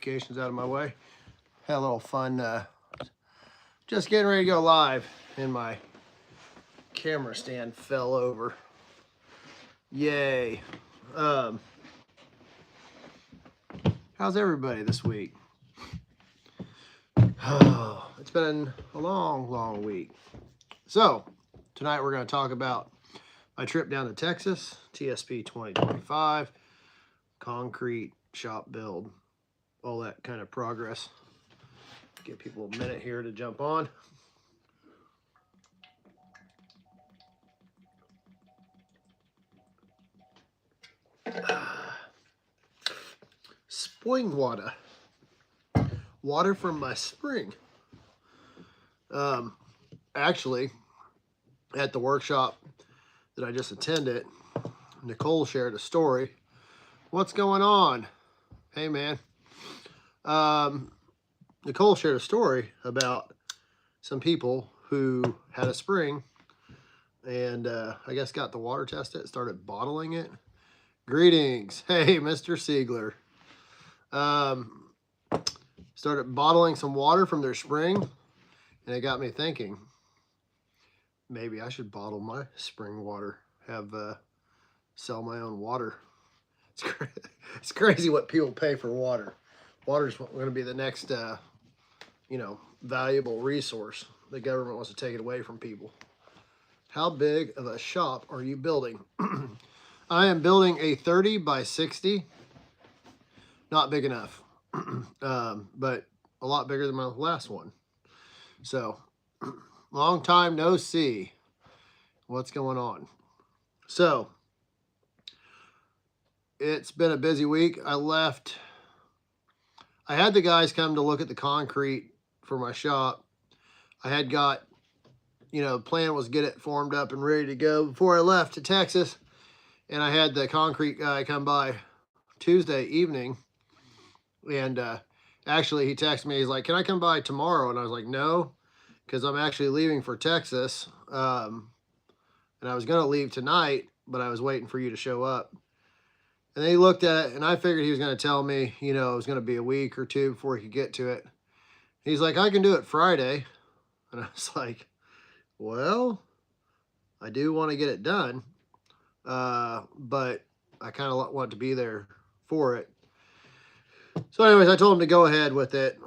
notifications out of my way. Had a little fun, just getting ready to go live, and my camera stand fell over. Yay. How's everybody this week? Oh, it's been a long week. So, tonight we're going to talk about my trip down to Texas, TSP25, concrete shop build, all that kind of progress. Give people a minute here to jump on. Spring water. Water from my spring. Actually, at the workshop that I just attended, Nicole shared a story. What's going on? Hey, man. Nicole shared a story about some people who had a spring and I guess got the water tested, started bottling it. Greetings. Hey, Mr. Siegler. Started bottling some water from their spring, and it got me thinking, maybe I should bottle my spring water, sell my own water. It's crazy what people pay for water. Water's going to be the next, valuable resource. The government wants to take it away from people. How big of a shop are you building? I am building a 30 by 60. Not big enough, but a lot bigger than my last one. So, long time no see. What's going on? So, it's been a busy week. I had the guys come to look at the concrete for my shop. I had got, plan was get it formed up and ready to go before I left to Texas. And I had the concrete guy come by Tuesday evening. And actually, he texted me. He's like, can I come by tomorrow? And I was like, no, because I'm actually leaving for Texas. And I was going to leave tonight, but I was waiting for you to show up. And then he looked at it, and I figured he was going to tell me, it was going to be a week or two before he could get to it. He's like, I can do it Friday. And I was like, well, I do want to get it done. But I kind of want to be there for it. So anyways, I told him to go ahead with it.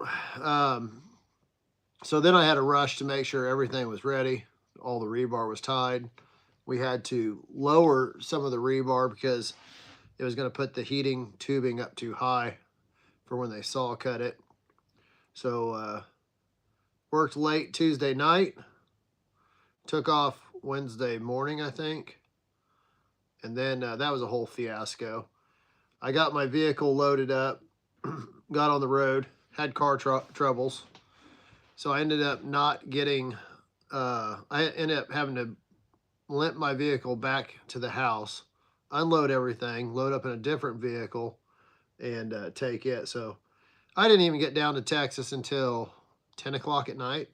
So then I had to rush to make sure everything was ready. All the rebar was tied. We had to lower some of the rebar because it was going to put the heating tubing up too high for when they saw cut it. So worked late Tuesday night. Took off Wednesday morning, I think. And then that was a whole fiasco. I got my vehicle loaded up. Got on the road, had car troubles. So I ended up not getting, I ended up having to limp my vehicle back to the house, unload everything, load up in a different vehicle, and take it. So I didn't even get down to Texas until 10 o'clock at night.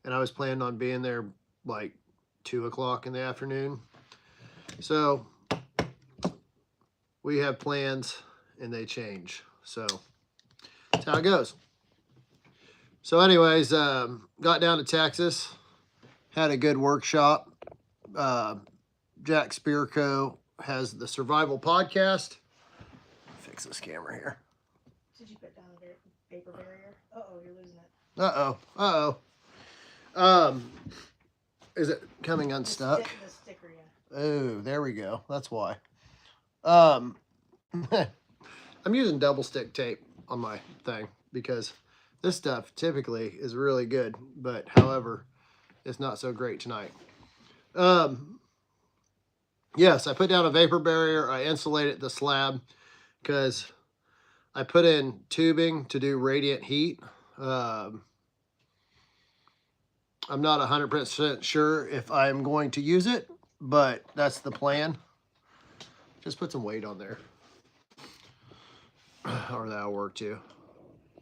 And I was planning on being there like 2 o'clock in the afternoon. So we have plans and they change. So that's how it goes. So anyways, got down to Texas, had a good workshop. Jack Spirko has the Survival Podcast. Fix this camera here. Did you put down the vapor barrier? Uh-oh, you're losing it. Uh-oh. Is it coming unstuck? The sticker, yeah. Oh, there we go. That's why. I'm using double stick tape on my thing because this stuff typically is really good, but however, it's not so great tonight. Yes, I put down a vapor barrier. I insulated the slab because I put in tubing to do radiant heat. I'm not 100% sure if I'm going to use it, but that's the plan. Just put some weight on there. Or that'll work too.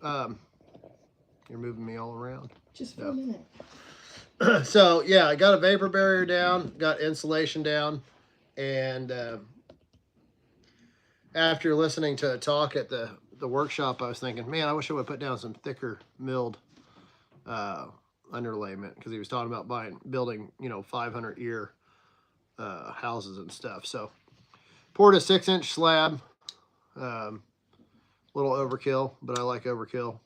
You're moving me all around. Just for a minute. So yeah, I got a vapor barrier down, got insulation down, and after listening to a talk at the the workshop, I was thinking, man, I wish I would put down some thicker milled underlayment, because he was talking about building, 500 year houses and stuff. So poured a 6-inch slab, little overkill, but I like overkill.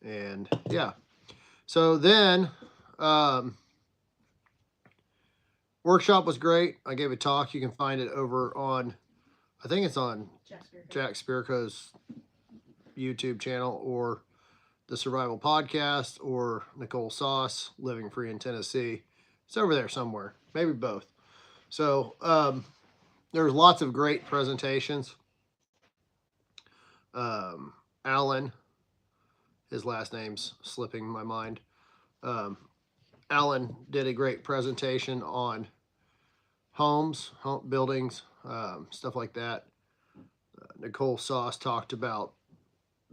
And yeah, so then workshop was great. I gave a talk. You can find it over on, I think it's on Jack Spirko's YouTube channel, or the Survival Podcast, or Nicole Sauce, Living Free in Tennessee. It's over there somewhere, maybe both. So there's lots of great presentations. Alan, his last name's slipping my mind. Alan did a great presentation on home buildings, stuff like that. Nicole Sauce talked about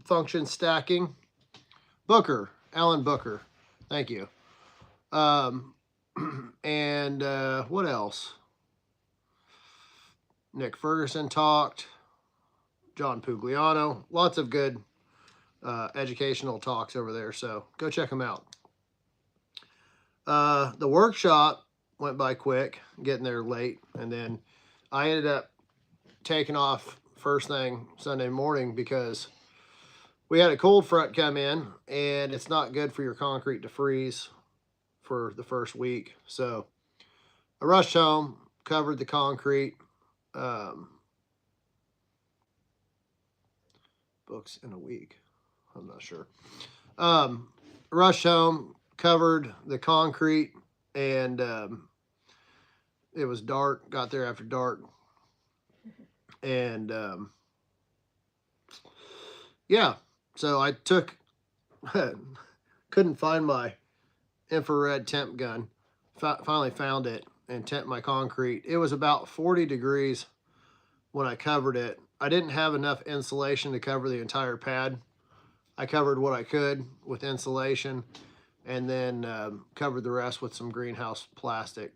function stacking. Alan Booker, thank you. And what else? Nick Ferguson talked. John Pugliano. Lots of good educational talks over there, so go check them out. The workshop went by quick, getting there late, and then I ended up taking off first thing Sunday morning because we had a cold front come in, and it's not good for your concrete to freeze for the first week. So I rushed home, covered the concrete, books in a week. I'm not sure. Rushed home, covered the concrete, and it was dark. Got there after dark, and yeah. So I couldn't find my infrared temp gun. Finally found it and temped my concrete. It was about 40 degrees when I covered it. I didn't have enough insulation to cover the entire pad. I covered what I could with insulation, and then covered the rest with some greenhouse plastic.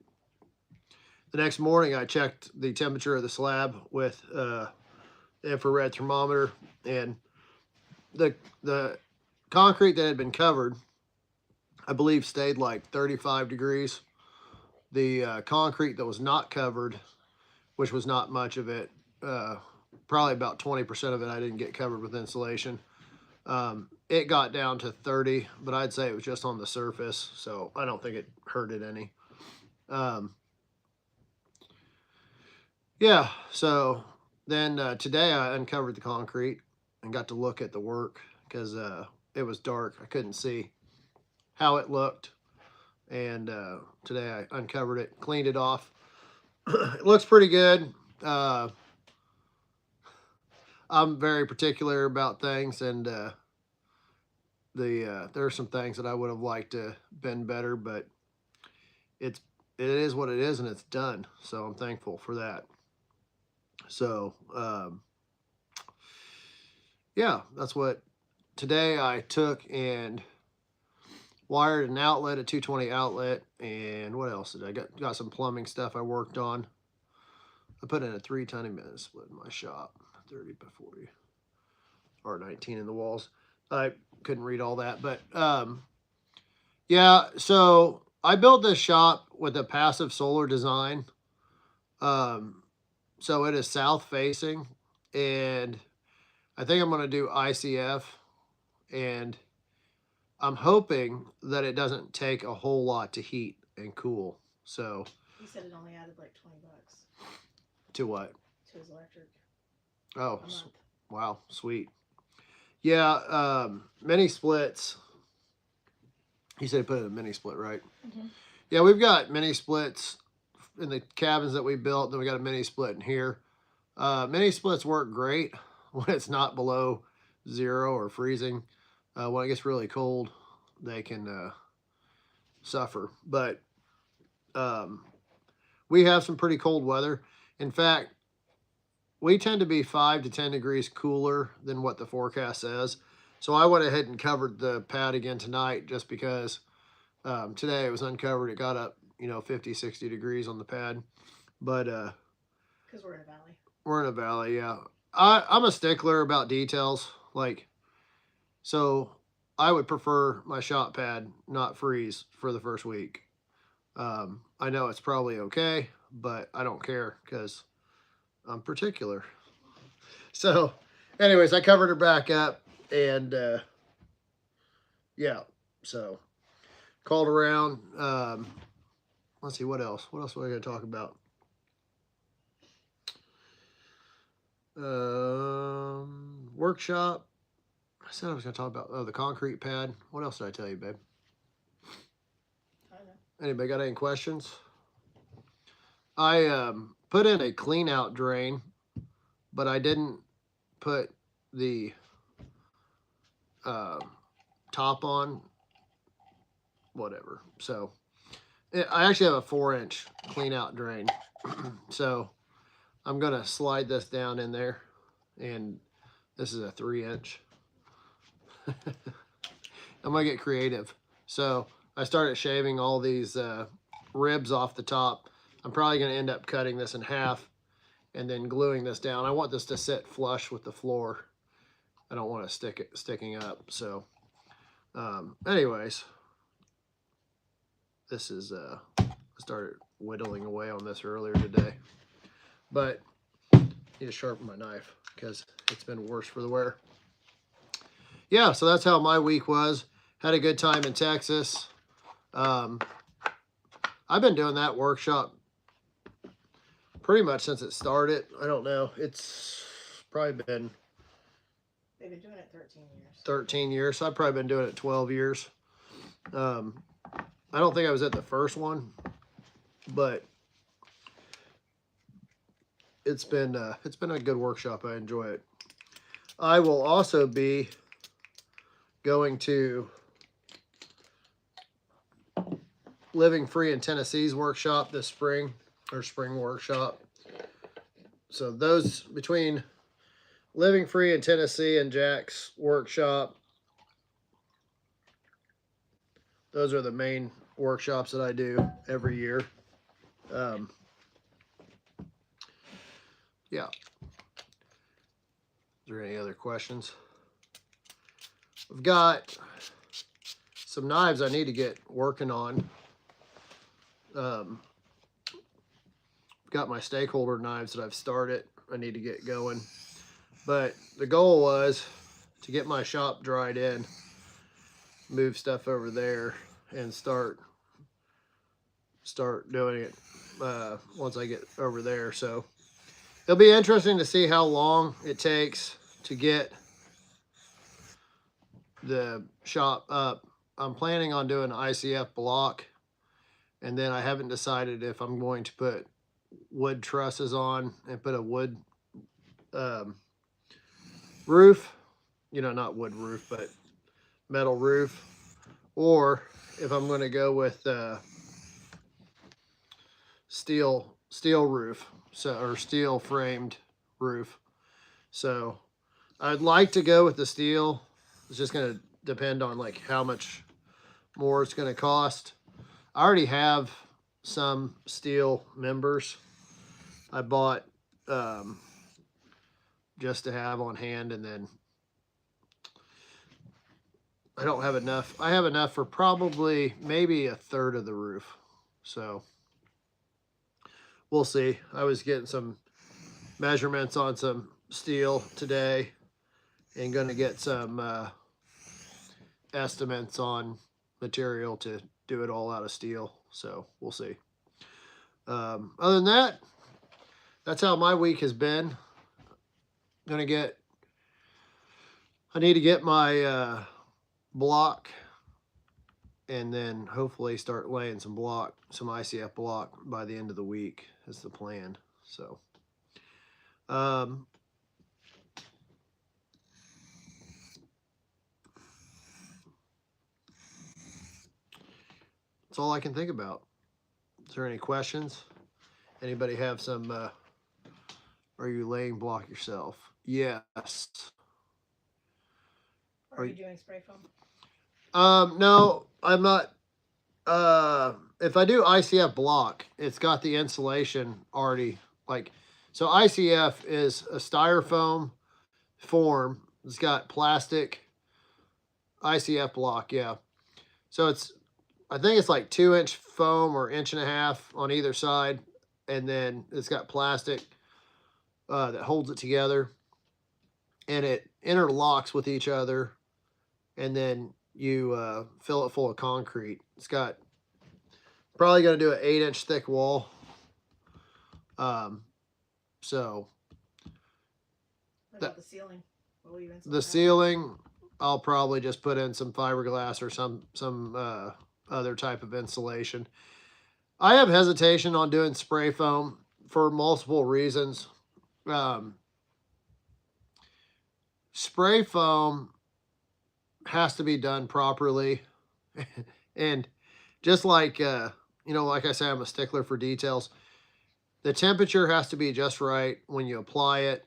The next morning, I checked the temperature of the slab with the infrared thermometer, and the concrete that had been covered, I believe, stayed like 35 degrees. The concrete that was not covered, which was not much of it, probably about 20% of it I didn't get covered with insulation. It got down to 30, but I'd say it was just on the surface, so I don't think it hurt it any. Yeah, so then today I uncovered the concrete and got to look at the work, because it was dark. I couldn't see how it looked, and today I uncovered it, cleaned it off. It looks pretty good. I'm very particular about things, and there are some things that I would have liked to been better, but it is what it is, and it's done. So I'm thankful for that. So yeah, that's what today I took and wired an outlet, a 220 outlet, and what else did I got some plumbing stuff I worked on. I put in a 3-ton minute split in my shop, 30 by 40, or 19 in the walls. I couldn't read all that, but yeah, so I built this shop with a passive solar design. So it is south facing, and I think I'm going to do ICF, and I'm hoping that it doesn't take a whole lot to heat and cool. So He said it only added like $20 to what? to his electric. Oh, A month. wow, sweet. Yeah, mini splits. He said put in a mini split, right? Mm-hmm. Yeah, we've got mini splits in the cabins that we built. Then we got a mini split in here. Mini splits work great when it's not below 0 or freezing. When it gets really cold, they can suffer. But we have some pretty cold weather. In fact, we tend to be 5 to 10 degrees cooler than what the forecast says. So I went ahead and covered the pad again tonight, just because today it was uncovered. It got up, 50, 60 degrees on the pad. But because we're in a valley. We're in a valley, yeah. I'm a stickler about details. Like, so I would prefer my shop pad not freeze for the first week. I know it's probably okay, but I don't care because I'm particular. So, anyways, I covered her back up, and yeah, so called around. Let's see, what else? What else are we going to talk about? Workshop. I said I was going to talk about the concrete pad. What else did I tell you, babe? I don't know. Anybody got any questions? I put in a clean out drain, but I didn't put the top on. Whatever. So I actually have a 4-inch clean out drain. So I'm going to slide this down in there, and this is a 3-inch. I'm going to get creative. So I started shaving all these ribs off the top. I'm probably going to end up cutting this in half and then gluing this down. I want this to sit flush with the floor. I don't want to sticking up. So anyways, this is I started whittling away on this earlier today, but I need to sharpen my knife because it's been worse for the wear. Yeah, so that's how my week was. Had a good time in Texas. I've been doing that workshop pretty much since it started. I don't know. It's probably been... They've been doing it 13 years. 13 years. So I've probably been doing it 12 years. I don't think I was at the first one, but it's been a good workshop. I enjoy it. I will also be going to Living Free in Tennessee's workshop this spring, or spring workshop. So those between Living Free in Tennessee and Jack's workshop, those are the main workshops that I do every year. Yeah. Is there any other questions? I've got some knives I need to get working on. Got my stakeholder knives that I've started. I need to get going. But the goal was to get my shop dried in, move stuff over there, and start doing it once I get over there. So it'll be interesting to see how long it takes to get the shop up. I'm planning on doing an ICF block, and then I haven't decided if I'm going to put wood trusses on and put a wood roof, not wood roof, but metal roof, or if I'm going to go with steel roof, or steel framed roof. So I'd like to go with the steel. It's just going to depend on like how much more it's going to cost. I already have some steel members I bought just to have on hand, and then I don't have enough. I have enough for probably maybe a third of the roof. So we'll see. I was getting some measurements on some steel today and going to get some estimates on material to do it all out of steel. So we'll see. Other than that, that's how my week has been. I need to get my block, and then hopefully start laying some ICF block by the end of the week is the plan. So that's all I can think about. Is there any questions? Anybody have some are you laying block yourself? Yes. Are you doing spray foam? No, I'm not. If I do ICF block, it's got the insulation already, so ICF is a styrofoam form It's got plastic ICF block, yeah. So I think it's like 2-inch foam or 1.5 on either side, and then it's got plastic that holds it together, and it interlocks with each other, and then you fill it full of concrete. It's got probably going to do an 8-inch thick wall. So What about the ceiling? What will you insulate the that? ceiling, I'll probably just put in some fiberglass or some other type of insulation. I have hesitation on doing spray foam for multiple reasons. Spray foam has to be done properly. And just like, like I say, I'm a stickler for details. The temperature has to be just right when you apply it.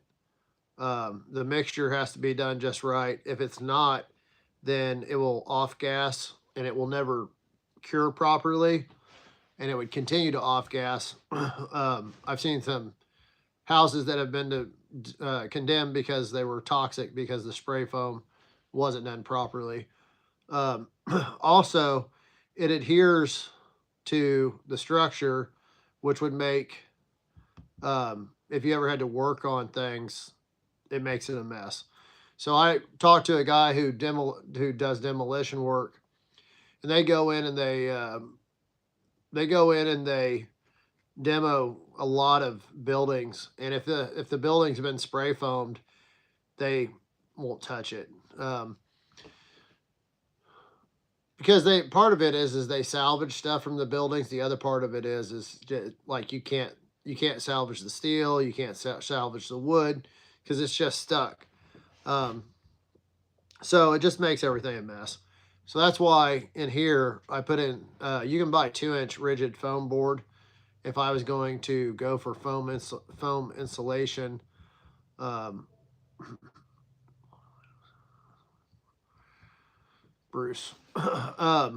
The mixture has to be done just right. If it's not, then it will off gas and it will never cure properly, and it would continue to off gas. I've seen some houses that have been condemned because they were toxic because the spray foam wasn't done properly. Also, it adheres to the structure, which would make, if you ever had to work on things, it makes it a mess. So I talked to a guy who does demolition work, and they go in and they demo a lot of buildings, and if the building's been spray foamed, they won't touch it. Because part of it is they salvage stuff from the buildings. The other part of it is just, like you can't salvage the steel, you can't salvage the wood because it's just stuck. So it just makes everything a mess. So that's why in here I put in, you can buy 2-inch rigid foam board. If I was going to go for foam insulation, Bruce, I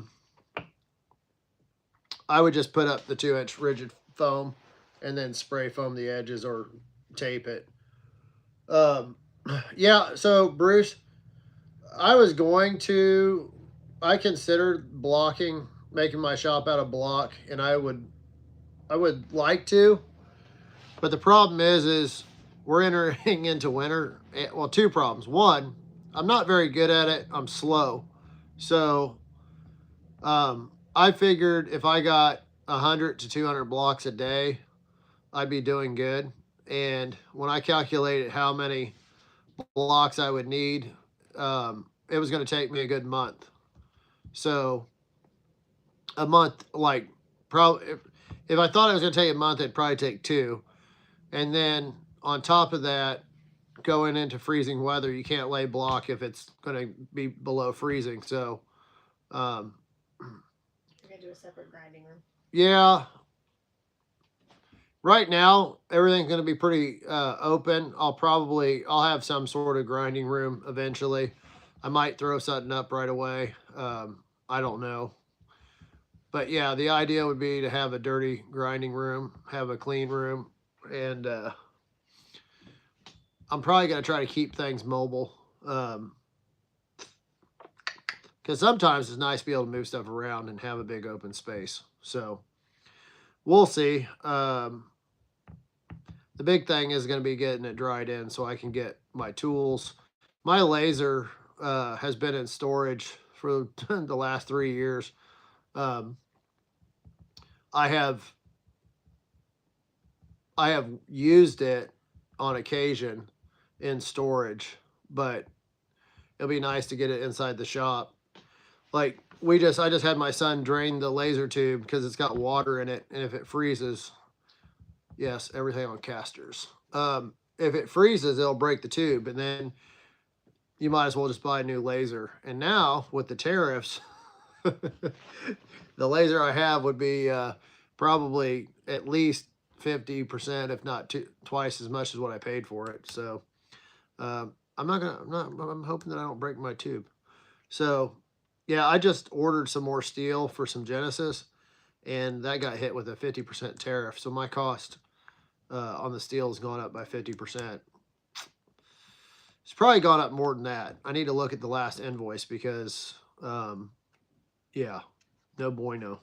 would just put up the 2-inch rigid foam and then spray foam the edges or tape it. Yeah, so Bruce, I considered making my shop out of block, and I would like to, but the problem is we're entering into winter. Well, two problems. One, I'm not very good at it. I'm slow. So I figured if I got 100 to 200 blocks a day, I'd be doing good. And when I calculated how many blocks I would need, it was going to take me a good month. So a month, like, probably if I thought it was going to take a month, it'd probably take 2. And then on top of that, going into freezing weather, you can't lay block if it's going to be below freezing. So You're gonna do a separate grinding room. yeah, right now everything's going to be pretty open. I'll have some sort of grinding room eventually. I might throw something up right away. I don't know. But yeah, the idea would be to have a dirty grinding room, have a clean room, and I'm probably going to try to keep things mobile. Because sometimes it's nice to be able to move stuff around and have a big open space. So we'll see. The big thing is going to be getting it dried in so I can get my tools. My laser has been in storage for the last 3 years. I have used it on occasion in storage, but it'll be nice to get it inside the shop. Like I just had my son drain the laser tube because it's got water in it, and if it freezes, yes, everything on casters. If it freezes, it'll break the tube, and then you might as well just buy a new laser. And now with the tariffs, the laser I have would be probably at least 50%, if not twice as much as what I paid for it. So I'm hoping that I don't break my tube. So yeah, I just ordered some more steel for some Genesis, and that got hit with a 50% tariff. So my cost on the steel has gone up by 50%. It's probably gone up more than that. I need to look at the last invoice because, yeah, no bueno.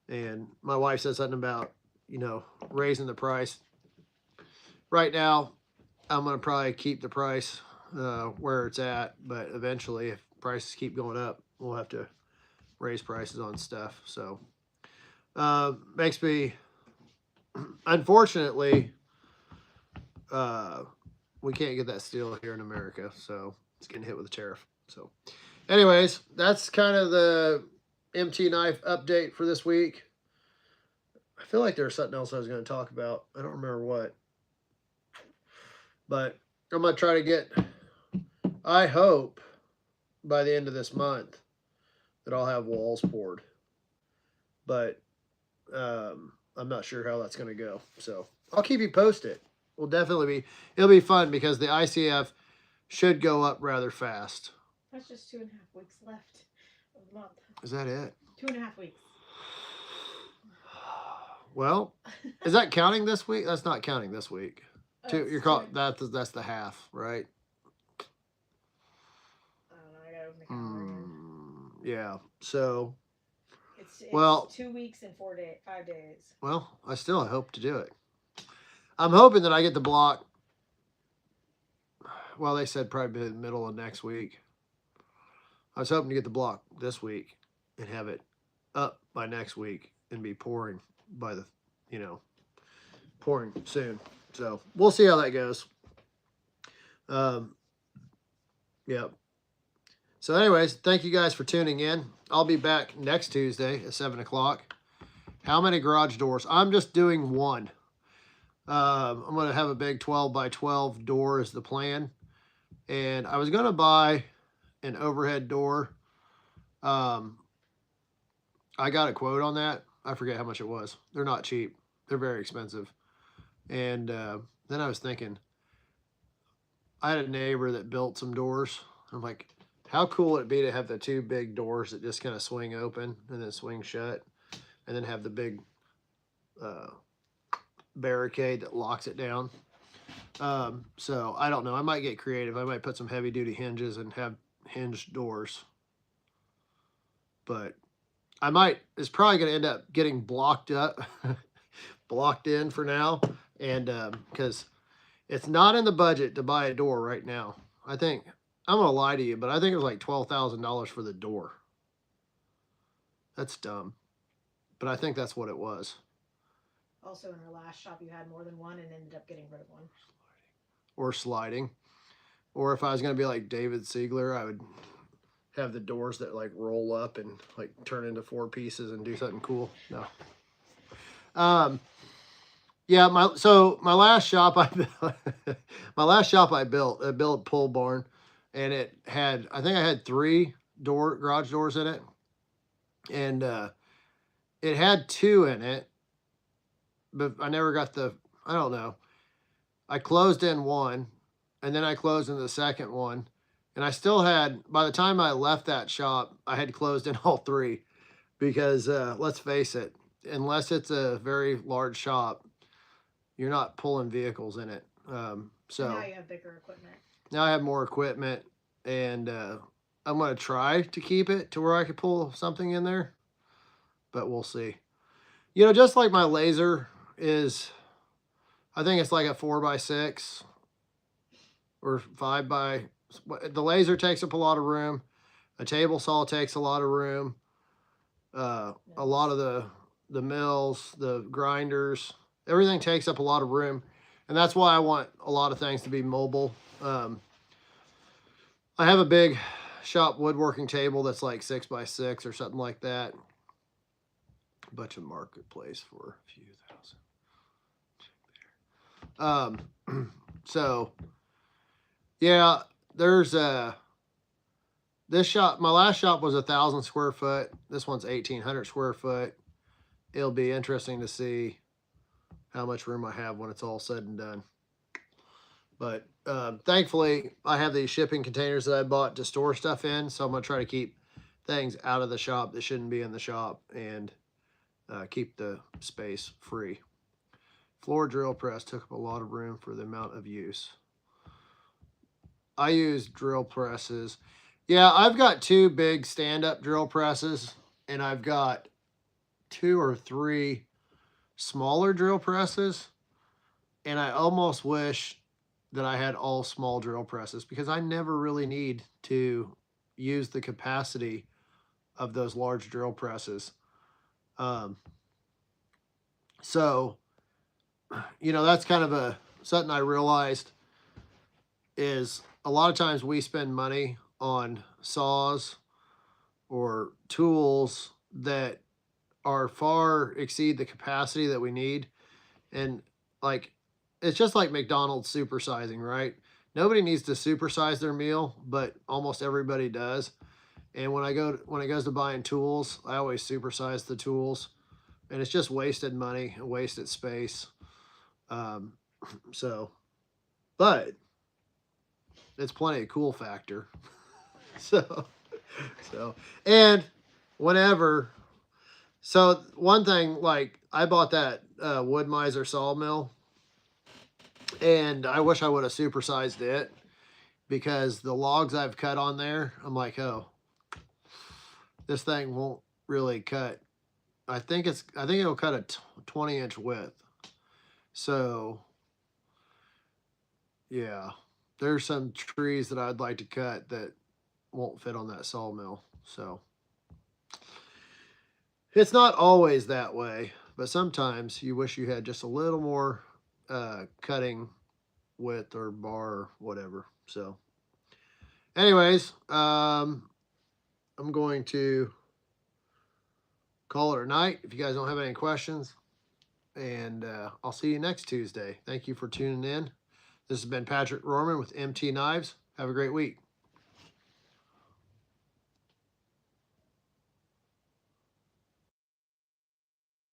And my wife said something about, you know, raising the price. Right now, I'm going to probably keep the price where it's at, but eventually, if prices keep going up, we'll have to raise prices on stuff. So, makes me, unfortunately, we can't get that steel here in America, so it's getting hit with a tariff. So, anyways, that's kind of the MT knife update for this week. I feel like there was something else I was going to talk about. I don't remember what, but I'm going to try to get, I hope by the end of this month that I'll have walls poured, but I'm not sure how that's going to go. So I'll keep you posted. Will definitely be, it'll be fun because the ICF should go up rather fast. That's just 2.5 weeks left of the month. Is that it? 2.5 weeks. Well, is that counting this week? That's not counting this week. You're caught. That's the half, right? I don't know. I gotta open the calendar. Yeah. So. It's well, 2 weeks and 5 days. Well, I still hope to do it. I'm hoping that I get the block. Well, they said probably the middle of next week. I was hoping to get the block this week and have it up by next week and be pouring by the, you know, pouring soon. So we'll see how that goes. Yep. So anyways, thank you guys for tuning in. I'll be back next Tuesday at 7 o'clock. How many garage doors? I'm just doing one. I'm going to have a big 12 by 12 door is the plan. And I was going to buy an overhead door. I got a quote on that. I forget how much it was. They're not cheap. They're very expensive. And then I was thinking, I had a neighbor that built some doors. I'm like, how cool would it be to have the two big doors that just kind of swing open and then swing shut, and then have the big barricade that locks it down. So I don't know. I might get creative. I might put some heavy duty hinges and have hinged doors. But I might, it's probably going to end up getting blocked up, blocked in for now. And because it's not in the budget to buy a door right now. I think, I'm going to lie to you, but I think it was like $12,000 for the door. That's dumb. But I think that's what it was. Also, in our last shop, you had more than one and ended up getting rid of one. Or sliding. Or if I was going to be like David Siegler, I would have the doors that like roll up and like turn into 4 pieces and do something cool. No. Yeah, my last shop I built a pole barn, and it had, I think I had 3 garage doors in it, and it had 2 in it, but I never got I don't know. I closed in one, and then I closed in the second one, and I still had, by the time I left that shop, I had closed in all 3, because let's face it, unless it's a very large shop, you're not pulling vehicles in it. So now you have bigger equipment. Now I have more equipment, and I'm going to try to keep it to where I could pull something in there, but we'll see. You know, just like my laser is, I think it's like a 4x6 or 5x. The laser takes up a lot of room. A table saw takes a lot of room. A lot of the mills, the grinders, everything takes up a lot of room. And that's why I want a lot of things to be mobile. I have a big shop woodworking table that's like 6x6 or something like that. A bunch of marketplace for a few thousand. So yeah, there's this shop, my last shop was 1,000 square foot. This one's 1,800 square foot. It'll be interesting to see how much room I have when it's all said and done. But thankfully, I have these shipping containers that I bought to store stuff in, so I'm going to try to keep things out of the shop that shouldn't be in the shop and keep the space free. Floor drill press took up a lot of room for the amount of use. I use drill presses. Yeah, I've got 2 big stand-up drill presses, and I've got 2 or 3 smaller drill presses, and I almost wish that I had all small drill presses because I never really need to use the capacity of those large drill presses. Um, so, that's kind of something I realized is a lot of times we spend money on saws or tools that are far exceed the capacity that we need. And like, it's just like McDonald's supersizing, right? Nobody needs to supersize their meal, but almost everybody does. And when it goes to buying tools, I always supersize the tools, and it's just wasted money and wasted space. Um, so, but it's plenty of cool factor. So, so, and whenever, so one thing, like I bought that Wood Miser sawmill, and I wish I would have supersized it because the logs I've cut on there, I'm like, oh, this thing won't really cut. I think it'll cut a 20-inch width. So, yeah, there's some trees that I'd like to cut that won't fit on that sawmill. So, it's not always that way, but sometimes you wish you had just a little more cutting width or bar or whatever. So, anyways, I'm going to call it a night if you guys don't have any questions. And I'll see you next Tuesday. Thank you for tuning in. This has been Patrick Rorman with MT Knives. Have a great week.